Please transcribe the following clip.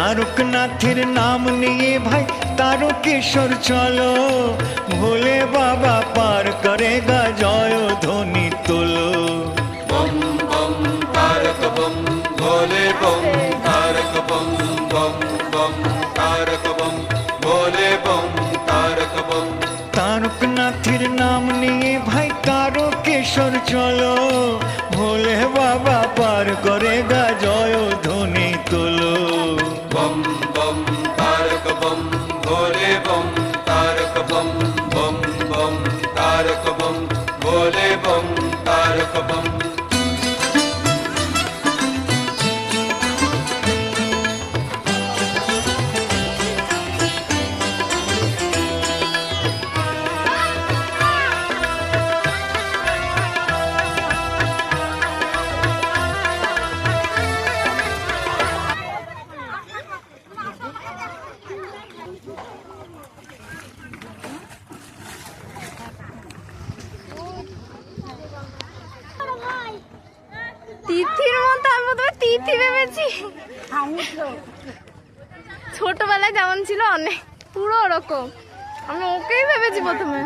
तारकनाथेर नाम निये भाई तारकेश्वर चलो, भोले बाबा पार करेगा जय ध्वनि तोलो। बम बम तारक बम भोले बम तारक बम बम बम तारक बम भोले बम तारक बम। तारकनाथेर नाम निये भाई तारकेश्वर चलो, भोले बाबा पार करेगा जय ध्वनि तोलो। बम बम तारक बम भोले बम तारक बम बम बम तारक बम भोले बम तारक बम। তিথির মতো আমি প্রথমে তিথি ভেবেছি, ছোটবেলায় যেমন ছিল অনেক পুরো ওরকম, আমি ওকেই ভেবেছি প্রথমে।